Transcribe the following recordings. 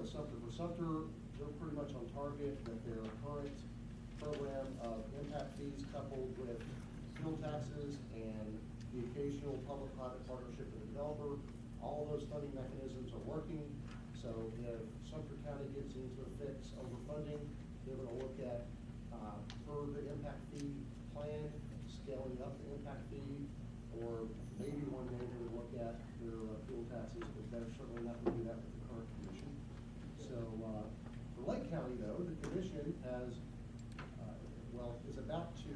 with Sumter. For Sumter, they're pretty much on target with their current program of impact fees coupled with fuel taxes and the occasional public-private partnership with the developer. All of those funding mechanisms are working. So if Sumter County gets into a fix over funding, they're going to look at per the impact fee plan, scaling up the impact fee, or maybe one day they would look at their fuel taxes, but they're certainly not going to do that with the current commission. So for Lake County, though, the commission has, is about to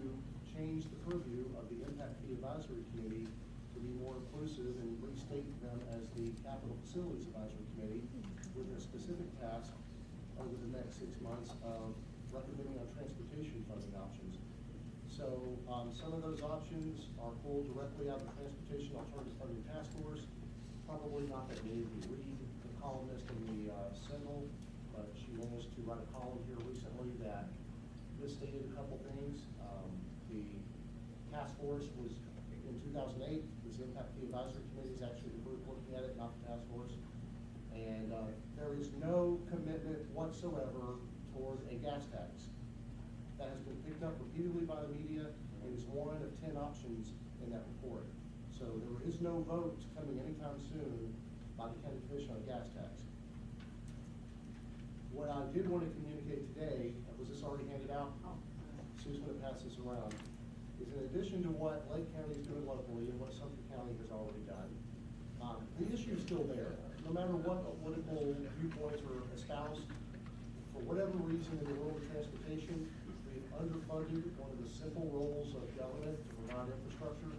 change the purview of the Impact Fee Advisory Committee to be more inclusive and restate them as the Capital Facilities Advisory Committee with a specific task over the next 6 months of recommending on transportation funding options. So some of those options are pulled directly out of the Transportation Alternative Funding Task Force. Probably not that many of you read the columnist in the Sentinel, but she managed to write a column here recently that misstated a couple things. The task force was in 2008. This Impact Fee Advisory Committee is actually the group looking at it, not the task force. And there is no commitment whatsoever toward a gas tax. That has been picked up repeatedly by the media and is one of 10 options in that report. So there is no vote coming anytime soon by the County Commission on a gas tax. What I did want to communicate today, was this already handed out? Sue's going to pass this around, is in addition to what Lake County is doing locally and what Sumter County has already done, the issue is still there. No matter what political viewpoints are espoused, for whatever reason in the world of transportation, we've underfunded one of the simple roles of government to provide infrastructure.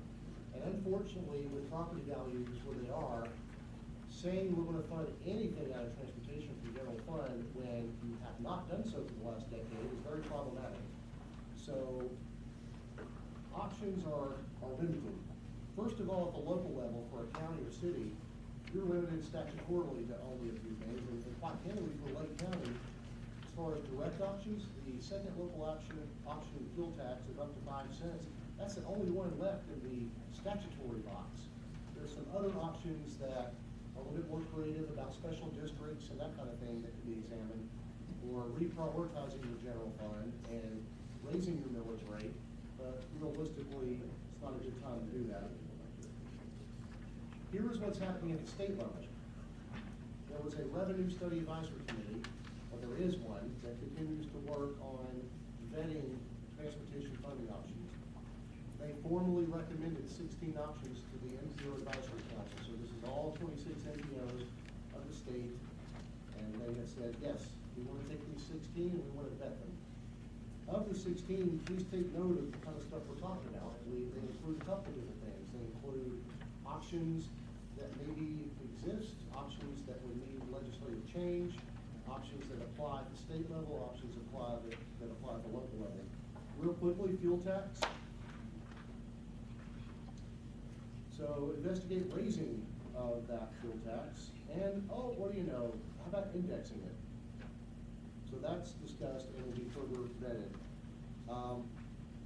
And unfortunately, with property values where they are, saying we're going to fund anything out of transportation from the general fund when you have not done so for the last decade is very problematic. So options are limited. First of all, at the local level for a county or city, you're limited statutorily to only a few things. And quite candidly for Lake County, as far as direct options, the second local option fuel tax is up to 5 cents. That's the only one left in the statutory box. There's some other options that are a little bit more creative about special districts and that kind of thing that can be examined, or reprioritizing your general fund and raising your millage rate. But realistically, it's not a good time to do that. Here is what's happening at the state level. There was a Revenue Study Advisory Committee, or there is one, that continues to work on vetting transportation funding options. They formally recommended 16 options to the MPO Advisory Council. So this is all 26 MPOs of the state, and they have said, yes, we want to take these 16 and we want to vet them. Of the 16, please take note of the kind of stuff we're talking about. They include a couple of different things. They include options that maybe exist, options that would need legislative change, options that apply at the state level, options that apply at the local level. Real quickly, fuel tax. So investigate raising of that fuel tax, and oh, what do you know? How about indexing it? So that's discussed and will be further vetted.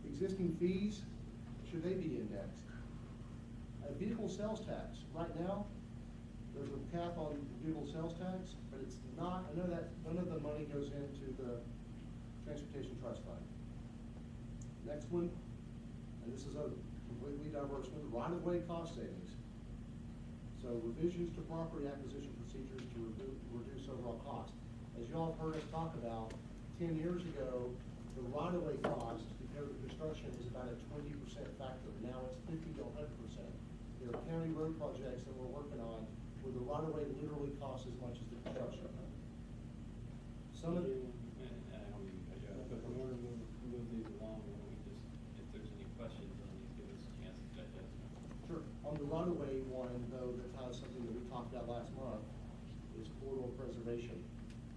Existing fees, should they be indexed? A vehicle sales tax. Right now, there's a cap on vehicle sales tax, but it's not. I know that none of the money goes into the Transportation Trust Fund. Next one, and this is a completely diverse one, right-of-way cost savings. So revisions to property acquisition procedures to reduce overall cost. As you all have heard us talk about, 10 years ago, the right-of-way cost compared to construction was about a 20% factor. Now it's 50 to 100%. There are county road projects that we're working on where the right-of-way literally costs as much as the construction. Some of the move these along, if there's any questions, give us a chance to digest them. Sure. On the right-of-way one, though, that ties something that we talked about last month, is corridor preservation.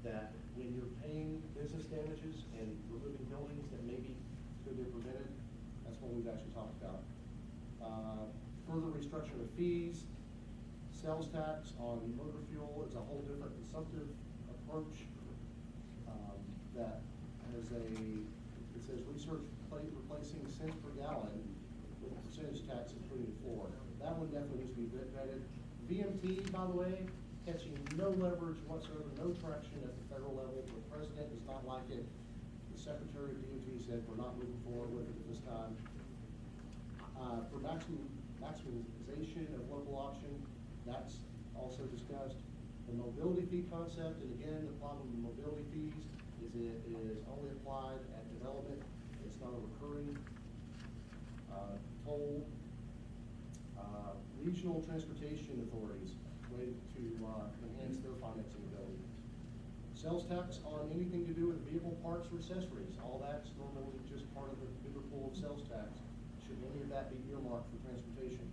That when you're paying business damages and removing buildings that maybe could be prevented, that's what we've actually talked about. Further restructuring of fees, sales tax on motor fuel is a whole different consumptive approach that has it says research replacing cents per gallon with a percentage tax including floor. That one definitely needs to be vetted. VMT, by the way, catching no leverage whatsoever, no traction at the federal level. The president does not like it. The Secretary of DOT said we're not moving forward with it at this time. For maximization of local option, that's also discussed. The mobility fee concept, and again, the problem with mobility fees is it is only applied at development. It's not a recurring toll. Regional transportation authorities, way to enhance their financing ability. Sales tax on anything to do with vehicle parts or accessories, all that's normally just part of the bigger pool of sales tax. Should any of that be earmarked for transportation?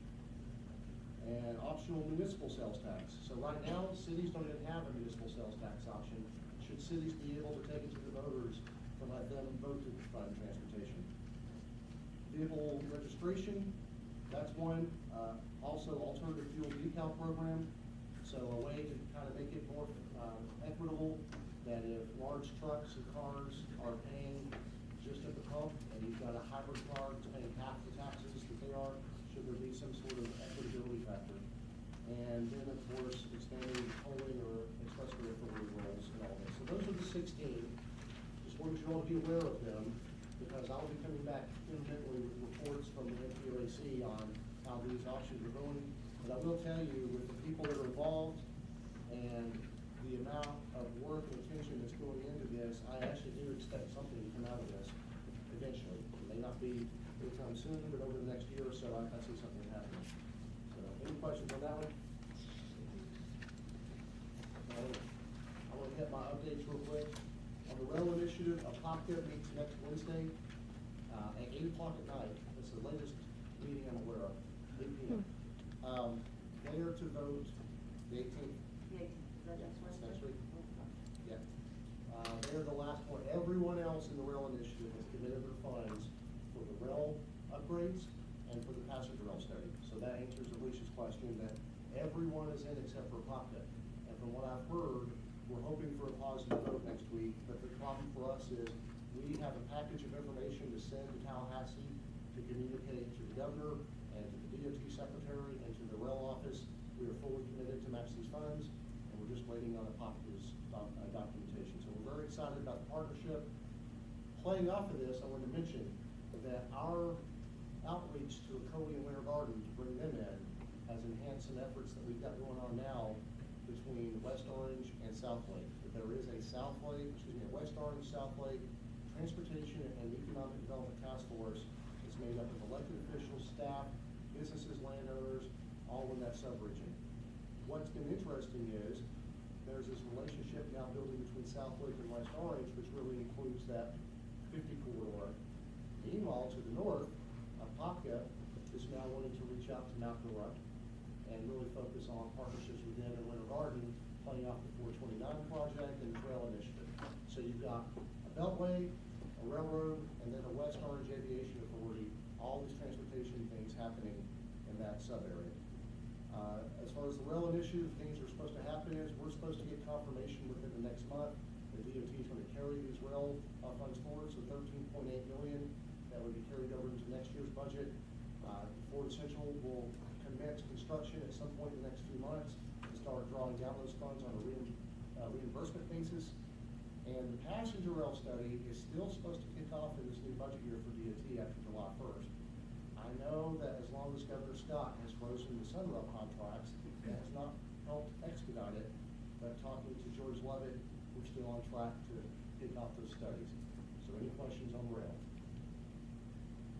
And optional municipal sales tax. So right now, cities don't even have a municipal sales tax option. Should cities be able to take it to the voters to let them vote to fund transportation? Vehicle registration, that's one. Also, alternative fuel decal program. So a way to kind of make it more equitable, that if large trucks and cars are paying just at the pump, and you've got a hybrid car that's paying half the taxes that they are, should there be some sort of equitability factor? And then, of course, expanding tolling or expressway authority roles and all this. So those are the 16. Just wanted you all to be aware of them, because I'll be coming back intermittently with reports from the MPOAC on how these auctions are going. But I will tell you, with the people that are involved and the amount of work and attention that's going into this, I actually do expect something to come out of this eventually. It may not be anytime soon, but over the next year or so, I see something happening. So, any questions on that one? I want to hit my updates real quick. On the rail initiative, APOCA meets next Wednesday at 8 o'clock at night. That's the latest meeting I'm aware of, 8 p.m. They are to vote the 18th. The 18th, is that next Wednesday? Next week. Yeah. They're the last one. Everyone else in the rail initiative has committed their funds for the rail upgrades and for the passenger rail study. So that answers Alicia's question that everyone is in except for APOCA. And from what I've heard, we're hoping for a positive vote next week, but the problem for us is we have a package of information to send to Tallahassee to communicate to the governor and to the DOT secretary and to the rail office. We are fully committed to match these funds, and we're just waiting on APOCA's documentation. So we're very excited about the partnership. Playing off of this, I want to mention that our outreach to Ocoee and Winter Garden to bring them in has enhanced some efforts that we've got going on now between West Orange and South Lake. There is a West Orange, South Lake Transportation and Economic Development Task Force. It's made up of elected officials, staff, businesses, landowners, all in that sub-region. What's been interesting is there's this relationship now building between South Lake and West Orange, which really includes that 50 corridor. Meanwhile, to the north, APOCA is now wanting to reach out to Mount Dora and really focus on partnerships with them in Winter Garden, playing off the 429 project and the trail initiative. So you've got a beltway, a railroad, and then a West Orange Aviation Authority, all these transportation things happening in that sub-area. As far as the rail initiative, things are supposed to happen is we're supposed to get confirmation within the next month. The DOT is going to carry these rail funds forward, so $13.8 million that would be carried over into next year's budget. Ford Central will commence construction at some point in the next few months and start drawing down those funds on a reimbursement basis. And the passenger rail study is still supposed to kick off in this new budget year for DOT after July 1st. I know that as long as Governor Scott has frozen the Sunrail contracts, that has not helped expedite it, but talking to George Levitt, we're still on track to kick off those studies. So any questions on rail?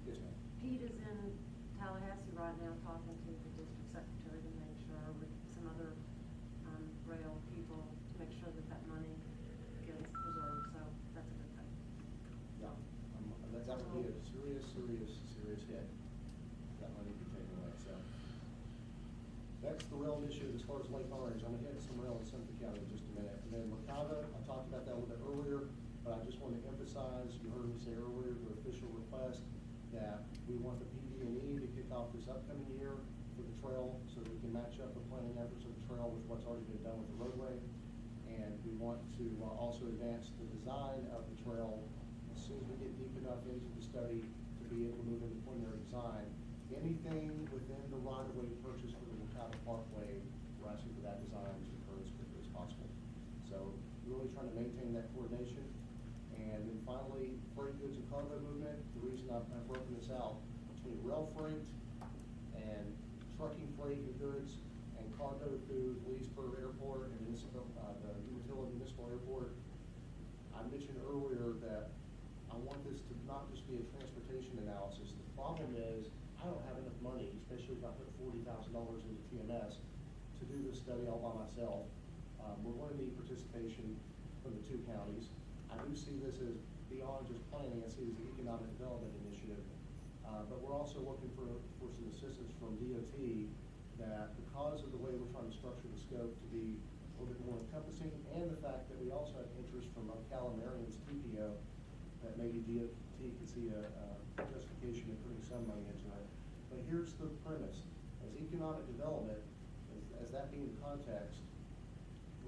Yes, ma'am. Pete is in Tallahassee right now talking to the district secretary to make sure with some other rail people to make sure that that money gets preserved, so that's a good thing. Yeah, that would be a serious hit. That money be taken away, so. That's the rail initiative as far as Lake Orange. I'm gonna hit some rail in Sumter County in just a minute. And then Wakava, I talked about that a little bit earlier, but I just want to emphasize, you heard me say earlier, the official request that we want the PD&E to kick off this upcoming year for the trail so that we can match up the planning efforts of the trail with what's already been done with the roadway. And we want to also advance the design of the trail as soon as we get deep enough into the study to be able to move into preliminary design. Anything within the right-of-way purchase for the Wakava Parkway, we're asking for that design to occur as possible. So really trying to maintain that coordination. And then finally, freight goods and cargo movement. The reason I've broken this out between rail freight and trucking freight of goods and cargo through Leesburg Airport and the Umatilla Municipal Airport. I mentioned earlier that I want this to not just be a transportation analysis. The problem is I don't have enough money, especially if I put $40,000 into TMS, to do this study all by myself. We're going to need participation from the two counties. I do see this as beyond just planning. I see it as an economic development initiative. But we're also looking for some assistance from DOT that because of the way we're trying to structure the scope to be a little bit more encompassing, and the fact that we also have interest from Calamarian's TPO, that maybe DOT could see a justification in putting some money into it. But here's the premise. As economic development, as that being the context,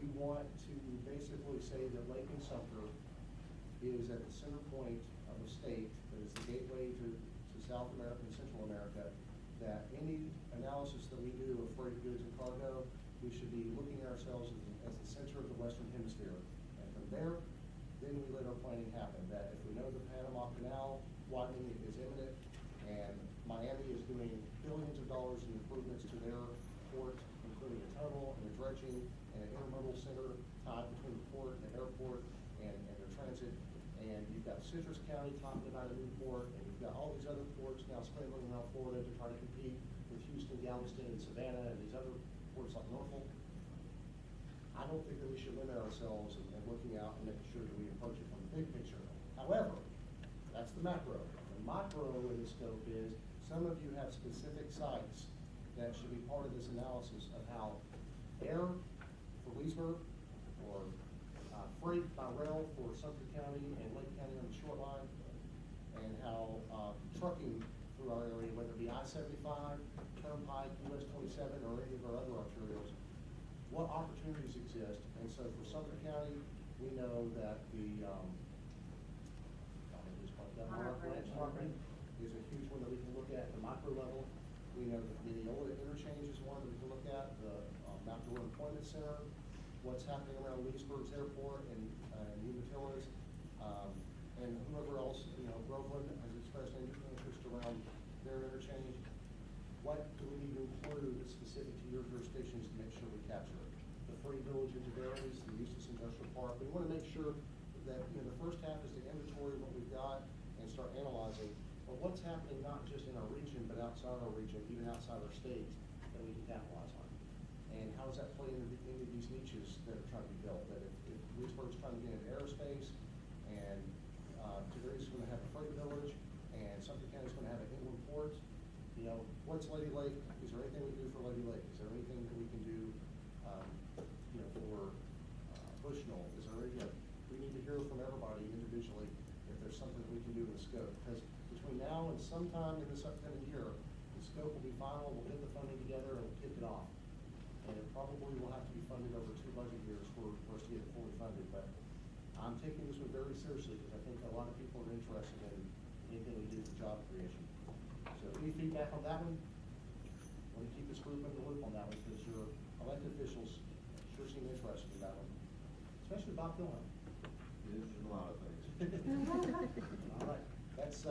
we want to basically say that Lake and Sumter is at the center point of a state that is the gateway to South America and Central America, that any analysis that we do of freight goods and cargo, we should be looking at ourselves as the center of the Western Hemisphere. And from there, then we let our planning happen. That if we know the Panama Canal widening is imminent, and Miami is doing billions of dollars in improvements to their port, including a tunnel and a dredging and an intermodal center tied between the port and the airport and their transit. And you've got Citrus County talking about a new port, and you've got all these other ports now scrambling around Florida to try to compete with Houston, Galveston, and Savannah, and these other ports like Norfolk. I don't think that we should limit ourselves in looking out and making sure that we approach it from the big picture. However, that's the macro. The micro in the scope is some of you have specific sites that should be part of this analysis of how air for Leesburg, or freight by rail for Sumter County and Lake County on the short line, and how trucking through our area, whether it be I-75, Turnpike, US 27, or any of our other arterials, what opportunities exist. And so for Sumter County, we know that the Martin is a huge one that we can look at the micro level. We know that Mineola Interchange is one that we can look at, the Mount Dora Employment Center, what's happening around Leesburg's airport and Umatillas, and whoever else, Groveland has expressed interest around their interchange. What do we need to include that's specific to your jurisdictions to make sure we capture it? The Free Village into Dairies, the Eustis Industrial Park. We want to make sure that the first half is to inventory what we've got and start analyzing. But what's happening not just in our region, but outside our region, even outside our state, that we can capitalize on. And how does that play into these niches that are trying to be built? That if Leesburg's trying to get into aerospace, and Tiberias is going to have a freight village, and Sumter County is going to have an inland port, what's Lady Lake? Is there anything we can do for Lady Lake? Is there anything that we can do, for Bushnell? Is there any, we need to hear from everybody individually if there's something that we can do in the scope. Because between now and sometime in this upcoming year, the scope will be final, we'll get the funding together, and we'll kick it off. And it probably will have to be funded over 2 budget years for us to get it fully funded. But I'm taking this one very seriously because I think a lot of people are interested in anything we do for job creation. So any feedback on that one? I want to keep this group in the loop on that one because your elected officials sure seem interested in that one, especially Bob Gilman. There's a lot of things. All right, that's